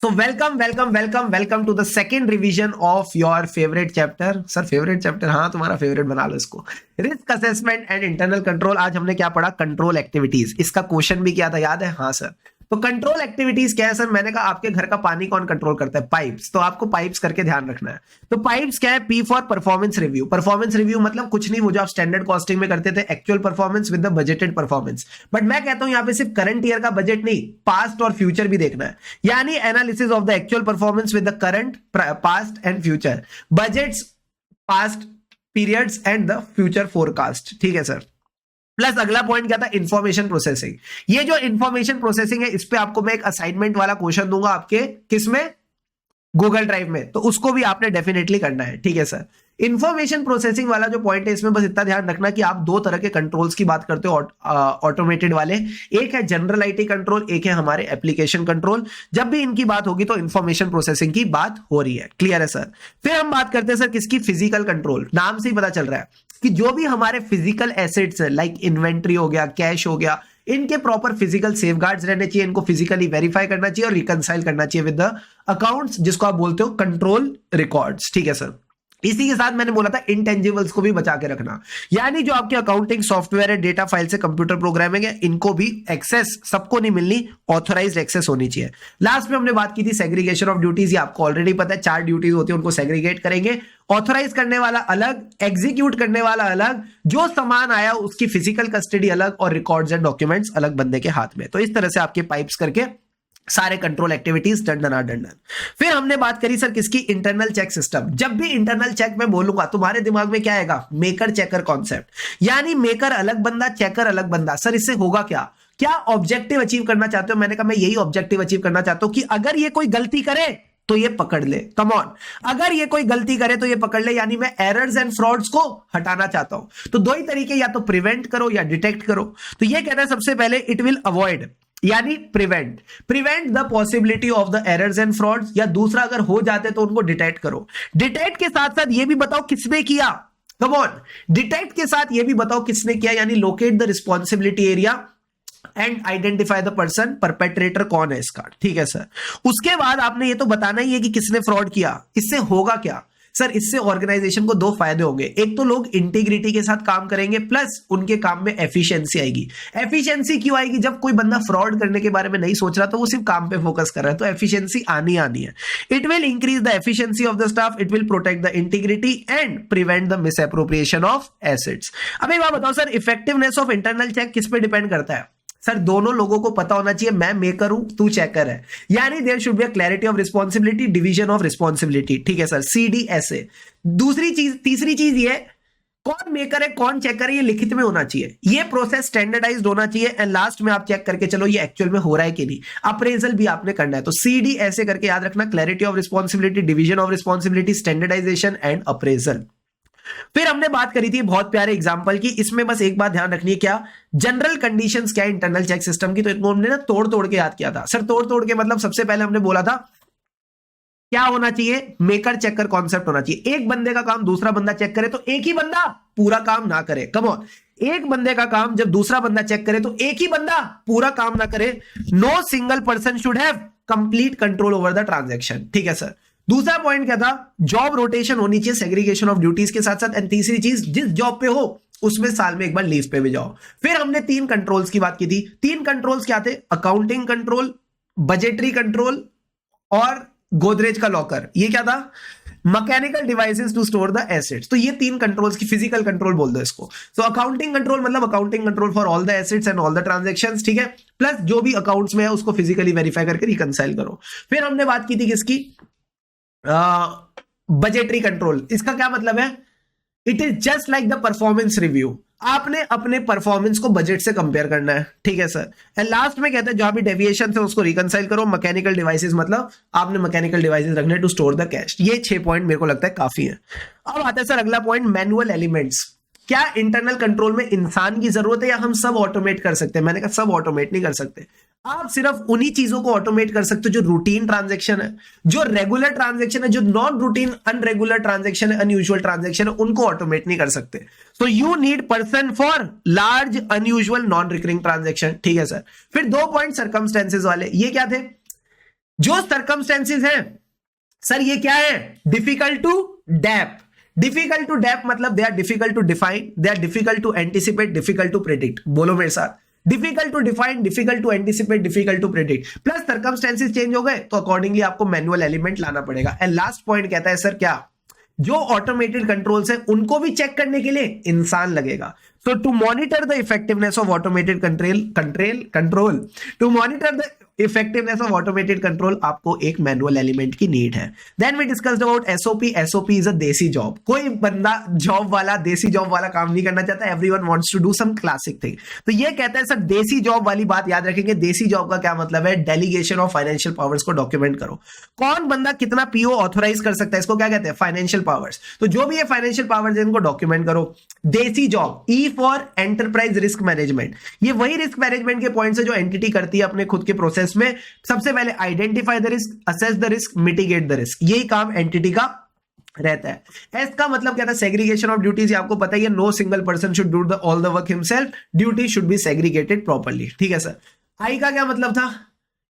So welcome to the second revision of your favorite chapter. Sir favourite chapter, हाँ तुम्हारा favourite बना लो इसको। Risk assessment and internal control. आज हमने क्या पढ़ा? Control activities. इसका क्वेश्चन भी क्या था, याद है? हाँ सर। तो कंट्रोल एक्टिविटीज क्या है सर? मैंने कहा आपके घर का पानी कौन कंट्रोल करता है? पाइप्स। तो आपको पाइप्स करके ध्यान रखना है। तो पाइप्स क्या है? P for performance review. Performance review मतलब कुछ नहीं, वो जो आप स्टैंडर्ड कॉस्टिंग में करते थे, actual performance with the budgeted performance. But मैं कहता हूं यहां पे सिर्फ करंट ईयर का बजट नहीं, पास्ट और फ्यूचर भी देखना है। यानी analysis of the actual performance with the current, past and future, budgets, past periods and the future forecast. ठीक है सर। प्लस अगला पॉइंट क्या था? Information processing. ये जो इंफॉर्मेशन प्रोसेसिंग है, इस पे आपको मैं एक असाइनमेंट वाला क्वेश्चन दूंगा आपके किसमें? गूगल ड्राइव में। तो उसको भी आपने डेफिनेटली करना है। ठीक है सर। इंफॉर्मेशन प्रोसेसिंग वाला जो पॉइंट है, इसमें बस इतना ध्यान रखना कि आप दो तरह के कंट्रोल्स की बात करते हो ऑटोमेटेड वाले। एक है जनरल आईटी कंट्रोल, एक है हमारे एप्लीकेशन कंट्रोल। जब भी इनकी बात होगी तो इंफॉर्मेशन प्रोसेसिंग की बात हो रही है। क्लियर है सर? फिर हम बात करते हैं सर किसकी? Physical control. नाम से ही पता चल रहा है कि जो भी हमारे फिजिकल एसेट्स है, लाइक इन्वेंट्री हो गया, कैश हो गया, इनके प्रॉपर फिजिकल सेफगार्ड्स रहने चाहिए, इनको फिजिकली वेरीफाई करना चाहिए और रिकंसाइल करना चाहिए विद द अकाउंट्स, जिसको आप बोलते हो कंट्रोल रिकॉर्ड्स। ठीक है सर। इसी के साथ मैंने बोला था इंटेंजिबल्स को भी बचा के रखना, यानी जो आपके अकाउंटिंग सॉफ्टवेयर है, डेटा फाइल से कंप्यूटर प्रोग्रामिंग है, इनको भी एक्सेस सबको नहीं मिलनी, ऑथराइज्ड एक्सेस होनी चाहिए। लास्ट में हमने बात की थी सेग्रीगेशन ऑफ ड्यूटीज। ये आपको ऑलरेडी पता है, 4 ड्यूटीज होती है, उनको सेग्रीगेट करेंगे। ऑथराइज करने वाला अलग, एग्जीक्यूट करने वाला अलग, जो सामान आया उसकी फिजिकल कस्टडी अलग और रिकॉर्ड्स एंड डॉक्यूमेंट्स अलग बंदे के हाथ में। तो इस तरह से आपके पाइप्स करके सारे कंट्रोल एक्टिविटीज डन। फिर हमने बात करी सर किसकी? Internal check system. जब भी इंटरनल चेक मैं बोलूंगा, तुम्हारे दिमाग में क्या आएगा? Maker checker concept. यानी मेकर अलग बंदा, चेकर अलग बंदा। सर इससे होगा क्या ऑब्जेक्टिव अचीव करना चाहते हो? मैंने कहा मैं यही ऑब्जेक्टिव अचीव करना चाहता हूं कि अगर ये कोई गलती करे तो ये पकड़ ले। कम ऑन, अगर ये कोई गलती करे तो ये पकड़ ले। यानी मैं एरर्स एंड फ्रॉड्स को हटाना चाहता हूं। तो दो ही तरीके, या तो प्रिवेंट करो या डिटेक्ट करो। तो ये कहना है सबसे पहले इट विल अवॉइड, यानी prevent the possibility of the errors and frauds, या दूसरा अगर हो जाते तो उनको डिटेक्ट करो। डिटेक्ट के साथ साथ ये भी बताओ किसने किया। कम ऑन, डिटेक्ट के साथ ये भी बताओ किसने किया, यानी locate the responsibility area and identify the person, perpetrator कौन है इसका। ठीक है सर। उसके बाद आपने ये तो बताना ही है कि किसने फ्रॉड किया। इससे होगा क्या सर? इससे ऑर्गेनाइजेशन को 2 फायदे होंगे। एक तो लोग इंटीग्रिटी के साथ काम करेंगे, प्लस उनके काम में एफिशिएंसी आएगी। एफिशिएंसी क्यों आएगी? जब कोई बंदा फ्रॉड करने के बारे में नहीं सोच रहा तो वो सिर्फ काम पे फोकस कर रहा है, तो एफिशिएंसी आनी है। It will increase the efficiency of the staff, it will protect the integrity and prevent the misappropriation of assets. अब एक बात बताओ sir, effectiveness of internal check किस पे डिपेंड करता है? सर दोनों लोगों को पता होना चाहिए, मैं मेकर हूं, तू चेकर है। यानी there should be a clarity of responsibility, division of responsibility. ठीक है सर, CDSA। तीसरी चीज ये, कौन मेकर है कौन चेकर है, ये लिखित में होना चाहिए। ये प्रोसेस स्टैंडर्डाइज्ड होना चाहिए। एंड लास्ट में आप चेक करके चलो ये एक्चुअल में हो रहा है कि नहीं। अप्रेजल भी आपने करना है। तो CDSA करके याद रखना, clarity of responsibility, division of responsibility, standardisation and appraisal. फिर हमने बात करी थी बहुत प्यारे एग्जांपल की। इसमें बस एक बात ध्यान रखनी है, क्या जनरल कंडीशंस क्या है इंटरनल चेक सिस्टम की। तो इनको हमने ना तोड़ के याद किया था। सर तोड़ के मतलब सबसे पहले हमने बोला था क्या होना चाहिए? मेकर चेकर कॉन्सेप्ट होना चाहिए। एक बंदे का काम दूसरा बंदा चेक करे तो एक ही बंदा पूरा काम ना करे। कम ऑन, एक बंदे का काम जब दूसरा बंदा चेक करे तो एक ही बंदा पूरा काम ना करे। No single person should have complete control over the transaction. ठीक है सर। दूसरा पॉइंट क्या था? जॉब रोटेशन होनी चाहिए सेग्रीगेशन ऑफ ड्यूटीज के साथ साथ। एंड तीसरी चीज, जिस जॉब पे हो उसमें साल में एक बार लीव पे भी जाओ। फिर हमने 3 कंट्रोल्स की बात की थी। 3 कंट्रोल्स क्या थे? अकाउंटिंग कंट्रोल, बजटरी कंट्रोल और गोदरेज का लॉकर। ये क्या था? Mechanical devices to store the assets. तो ये 3 कंट्रोल्स की फिजिकल कंट्रोल बोल दो इसको। तो अकाउंटिंग कंट्रोल मतलब accounting control for all the assets and all the transactions. ठीक है। प्लस जो भी अकाउंट्स में है उसको फिजिकली वेरीफाई करके रिकंसाइल करो। फिर हमने बात की थी किसकी? Budgetary control. इसका क्या मतलब है? It is just like the performance review. आपने अपने परफॉर्मेंस को बजट से कंपेयर करना है। ठीक है सर। एंड लास्ट में कहते हैं जहां भी डेविएशन है उसको रिकंसाइल करो। मैकेनिकल डिवाइसेस मतलब आपने मैकेनिकल डिवाइसेस रखने टू स्टोर द कैश। ये 6 पॉइंट मेरे को लगता है काफी है। अब आता है सर अगला पॉइंट, मैनुअल एलिमेंट्स। क्या इंटरनल कंट्रोल में इंसान की जरूरत है या हम सब ऑटोमेट कर सकते हैं? मैंने कहा सब ऑटोमेट नहीं कर सकते। आप सिर्फ उन्हीं चीजों को ऑटोमेट कर सकते हो जो रूटीन ट्रांजैक्शन है, जो रेगुलर ट्रांजैक्शन है, जो नॉन रूटीन अनरेगुलर ट्रांजैक्शन है, अनयूजुअल ट्रांजैक्शन है, उनको ऑटोमेट नहीं कर सकते। So you need person for large unusual non recurring transaction. ठीक है सर। फिर 2 पॉइंट सर्कमस्टेंसेस वाले, ये क्या थे? जो सर्कमस्टेंसेस है सर ये क्या है, difficult to DAP. Difficult to DAP मतलब they are difficult to define, they are difficult to anticipate, difficult to predict. बोलो मेरे साथ, difficult to define, difficult to anticipate, difficult to predict, plus circumstances change हो गए तो accordingly आपको manual element लाना पड़ेगा। एंड लास्ट पॉइंट कहता है सर क्या, जो ऑटोमेटेड कंट्रोल्स है उनको भी चेक करने के लिए इंसान लगेगा। So to monitor the effectiveness of automated control, to monitor the effectiveness of automated control आपको एक मैनुअल एलिमेंट की नीड है। Then we discussed about SOP. SOP is a desi job. कोई बंदा जॉब वाला, देसी जॉब वाला काम नहीं करना चाहता, everyone wants to do some classic thing. तो ये कहता है सर देसी जॉब वाली बात याद रखेंगे। देसी जॉब का क्या मतलब है, डेलीगेशन ऑफ फाइनेंशियल पावर्स को डॉक्यूमेंट करो। कौन बंदा कितना पीओ ऑथोराइज कर सकता है, इसको क्या कहते हैं, फाइनेंशियल पावर्स। तो जो भी ये फाइनेंशियल पावर्स है इनको डॉक्यूमेंट करो। देसी job, E for enterprise risk management. ये वही रिस्क मैनेजमेंट के पॉइंट्स है जो एंटिटी करती है अपने खुद के प्रोसेस में। सबसे पहले identify the risk, assess the risk, mitigate the risk, यही काम एंटिटी का रहता है। एस का मतलब क्या था, सेग्रीगेशन ऑफ ड्यूटीज। आपको पता ही है, no single person should do all the work himself, duty should be segregated properly. ठीक है सर। आई का क्या मतलब था,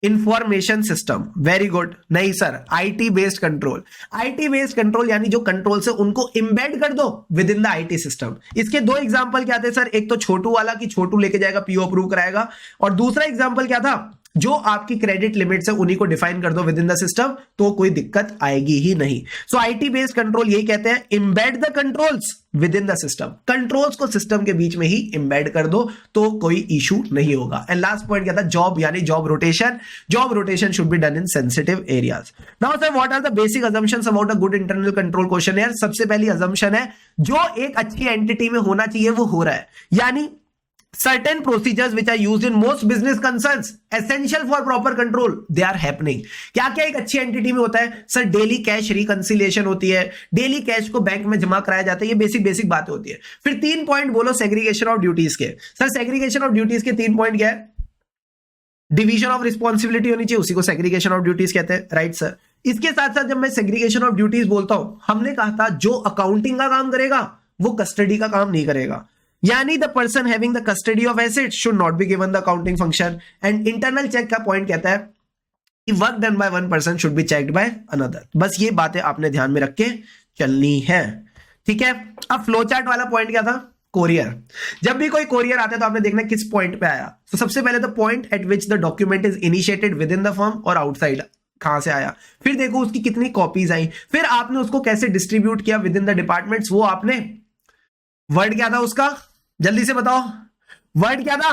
इंफॉर्मेशन सिस्टम। Very good. नहीं sir, IT based control. IT based control यानी जो कंट्रोल से उनको इंबेड कर दो within the IT system. इसके दो एग्जांपल क्या थे सर, एक तो छोटू वाला कि छोटू लेके जाएगा, पीओ अप्रूव कराएगा, और दूसरा एग्जांपल क्या था, जो आपकी क्रेडिट लिमिट्स है उन्हीं को डिफाइन कर दो विद इन द सिस्टम, तो कोई दिक्कत आएगी ही नहीं। सो आईटी बेस्ड कंट्रोल यही कहते हैं, embed the controls within the system. Controls को सिस्टम के बीच में ही इंबेड कर दो तो कोई इशू नहीं होगा। एंड लास्ट पॉइंट क्या था, जॉब यानी job rotation. Job rotation should be done in sensitive areas. Now sir what are the basic assumptions about a good internal control question. यार सबसे पहली अजम्पशन है जो एक अच्छी एंटिटी में होना चाहिए वो हो रहा है, यानी certain procedures which are used in most business concerns essential for proper control they are happening। क्या क्या एक अच्छी एंटिटी में होता है सर, डेली कैश रिकंसिलिएशन होती है, डेली कैश को बैंक में जमा कराया जाता है, ये बेसिक बातें होती है। फिर 3 पॉइंट बोलो सेग्रीगेशन ऑफ ड्यूटीज के। सर सेग्रीगेशन ऑफ ड्यूटीज के 3 पॉइंट क्या है, डिवीजन ऑफ रिस्पॉन्सिबिलिटी होनी चाहिए, उसी को सेग्रीगेशन ऑफ ड्यूटीज कहते हैं, राइट सर। इसके साथ साथ जब मैं सेग्रीगेशन ऑफ ड्यूटीज बोलता हूं, हमने कहा था जो अकाउंटिंग का काम करेगा वो कस्टडी का काम नहीं करेगा, यानी the person having the custody of asset should not be given the accounting function. And internal check का पॉइंट कहता है कि work done by one person should be checked by another. बस ये बातें आपने ध्यान में रख के चलनी है, ठीक है। अब फ्लो चार्ट वाला पॉइंट क्या था, कोरियर। जब भी कोई कोरियर आता है तो आपने देखना किस पॉइंट पे आया। तो सबसे पहले the point eight which the document is initiated with in the firm और आउटसाइड, कहां से आया। फिर देखो उसकी कितनी कॉपीज आई, फिर आपने उसको कैसे डिस्ट्रीब्यूट किया विद इन द डिपार्टमेंट्स। वो आपने, वर्ड क्या था उसका, जल्दी से बताओ, वर्ड क्या था,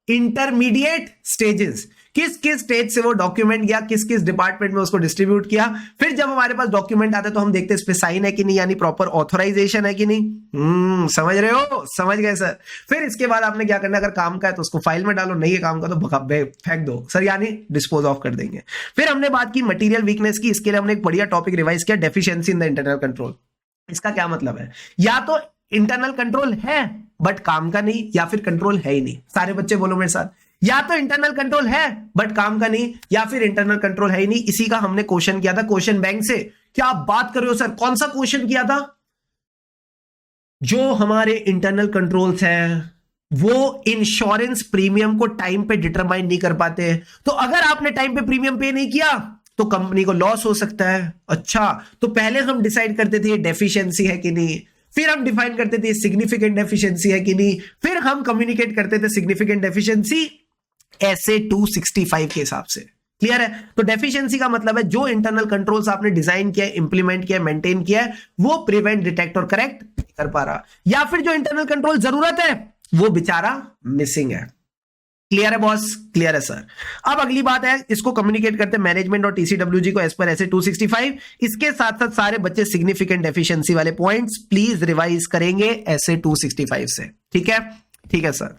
इंटरमीडिएट स्टेजेस। किस किस स्टेज से वो डॉक्यूमेंट गया, किस किस डिपार्टमेंट में उसको डिस्ट्रीब्यूट किया। फिर जब हमारे पास डॉक्यूमेंट आते तो हम देखते हैं इस पे साइन है कि नहीं, यानी प्रॉपर ऑथराइजेशन है कि नहीं। समझ रहे हो, समझ गए सर। फिर इसके बाद आपने क्या करना, अगर काम का है तो उसको फाइल में डालो, नहीं है काम का तो फेंक दो सर, यानी डिस्पोज ऑफ कर देंगे। फिर हमने बात की मटीरियल वीकनेस की। इसके लिए हमने एक बढ़िया टॉपिक रिवाइज किया, deficiency in the internal control. इसका क्या मतलब है, या तो इंटरनल कंट्रोल है बट काम का नहीं, या फिर कंट्रोल है ही नहीं। सारे बच्चे बोलो मेरे साथ, या तो इंटरनल कंट्रोल है बट काम का नहीं, या फिर इंटरनल कंट्रोल है ही नहीं। इसी का हमने क्वेश्चन किया था क्वेश्चन बैंक से। क्या आप बात कर रहे हो सर, कौन सा क्वेश्चन किया था, जो हमारे इंटरनल कंट्रोल्स हैं वो इंश्योरेंस प्रीमियम को टाइम पे डिटरमाइन नहीं कर पाते। तो अगर आपने टाइम पे प्रीमियम पे नहीं किया तो कंपनी को लॉस हो सकता है। अच्छा, तो पहले हम डिसाइड करते थे ये डेफिशिएंसी है कि नहीं, फिर हम डिफाइन करते थे सिग्निफिकेंट डेफिशिएंसी है कि नहीं, फिर हम कम्युनिकेट करते थे सिग्निफिकेंट डेफिशिएंसी ऐसे 265 के हिसाब से। क्लियर है। तो डेफिशिएंसी का मतलब है जो इंटरनल कंट्रोल्स आपने डिजाइन किया, इंप्लीमेंट किया, मेंटेन किया है, वो प्रिवेंट, डिटेक्ट और करेक्ट नहीं कर पा रहा, या फिर जो इंटरनल कंट्रोल जरूरत है वो बेचारा मिसिंग है। क्लियर है बॉस, क्लियर है सर। अब अगली बात है, इसको कम्युनिकेट करते हैं मैनेजमेंट और टीसीडब्ल्यूजी को एज पर ऐसे 265। इसके साथ साथ सारे बच्चे सिग्निफिकेंट डेफिशिएंसी वाले पॉइंट्स प्लीज रिवाइज करेंगे ऐसे 265 से। ठीक है, ठीक है सर।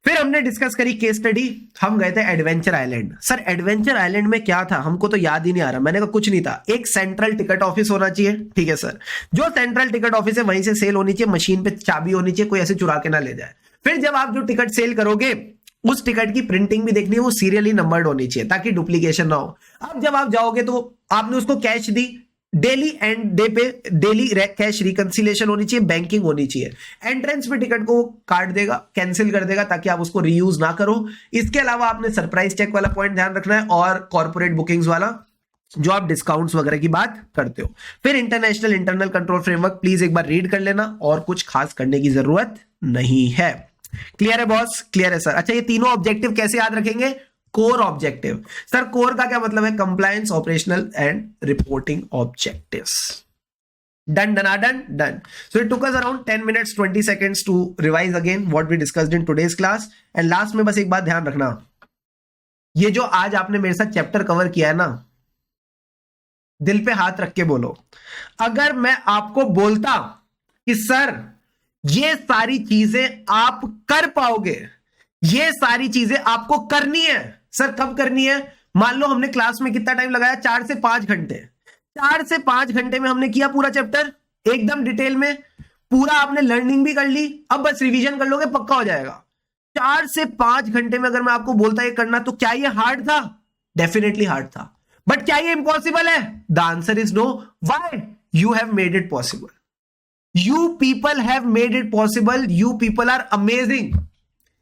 फिर हमने डिस्कस करी केस स्टडी, हम गए थे adventure island. Sir adventure island में क्या था, हमको तो याद ही नहीं आ रहा। मैंने कहा कुछ नहीं था, एक सेंट्रल टिकट ऑफिस होना चाहिए। ठीक है सर, जो सेंट्रल टिकट ऑफिस है वहीं से सेल होनी चाहिए, मशीन पे चाबी होनी चाहिए, कोई ऐसे चुरा के ना ले जाए। फिर जब आप जो टिकट सेल करोगे उस टिकट की प्रिंटिंग भी देखनी है, वो सीरियली नंबर्ड होनी चाहिए ताकि डुप्लीकेशन ना हो। अब जब आप जाओगे तो आपने उसको cash the, daily and day पे डेली कैश रिकंसिलेशन होनी चाहिए, बैंकिंग होनी चाहिए। एंट्रेंस पे टिकट को काट देगा, कैंसिल कर देगा ताकि आप उसको रीयूज ना करो। इसके अलावा आपने सरप्राइज चेक वाला पॉइंट ध्यान रखना है और कॉर्पोरेट बुकिंग्स वाला जो आप डिस्काउंट्स वगैरह की बात करते हो। फिर international internal control framework please एक बार रीड कर लेना और कुछ खास करने की जरूरत नहीं है। क्लियर है बॉस? क्लियर है सर। अच्छा, ये तीनों ऑब्जेक्टिव कैसे याद रखेंगे? Core objective. सर कोर का क्या मतलब है? Compliance, operational and reporting objectives. Done done done. So it took us around 10 minutes 20 seconds to revise again what we discussed in today's class. And last में बस एक बात ध्यान रखना, ये जो आज आपने मेरे साथ चैप्टर कवर किया है ना, दिल पे हाथ रख के बोलो, अगर मैं आपको बोलता कि सर ये सारी चीजें आप कर पाओगे, ये सारी चीजें आपको करनी है, सर कब करनी है? मान लो हमने क्लास में कितना टाइम लगाया? 4 से 5 घंटे। 4 से 5 घंटे में हमने किया पूरा चैप्टर एकदम डिटेल में, पूरा आपने लर्निंग भी कर ली, अब बस रिवीजन कर लोगे, पक्का हो जाएगा। 4 से 5 घंटे में अगर मैं आपको बोलता ये करना, तो क्या ये हार्ड था? डेफिनेटली हार्ड था। बट क्या ये इंपॉसिबल है? The answer is no. Why? You have made it possible. You people have made it possible. You people are amazing.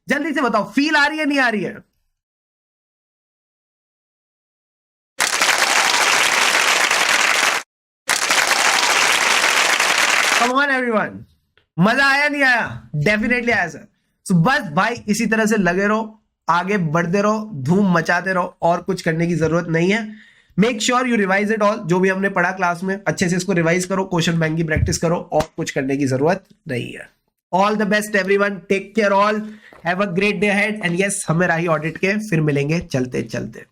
जल्दी से बताओ, फील आ रही है नहीं आ रही है? कम ऑन एवरीवन, मजा आया नहीं आया? डेफिनेटली आया सर। सो बस भाई इसी तरह से लगे रहो, आगे बढ़ते रहो, धूम मचाते रहो, और कुछ करने की जरूरत नहीं है। Make sure you revise it all. जो भी हमने पढ़ा क्लास में अच्छे से इसको रिवाइज करो, क्वेश्चन बैंक की प्रैक्टिस करो, और कुछ करने की जरूरत नहीं है। All the best everyone, take care all, have a great day ahead, and yes हमें राही ऑडिट के फिर मिलेंगे चलते चलते।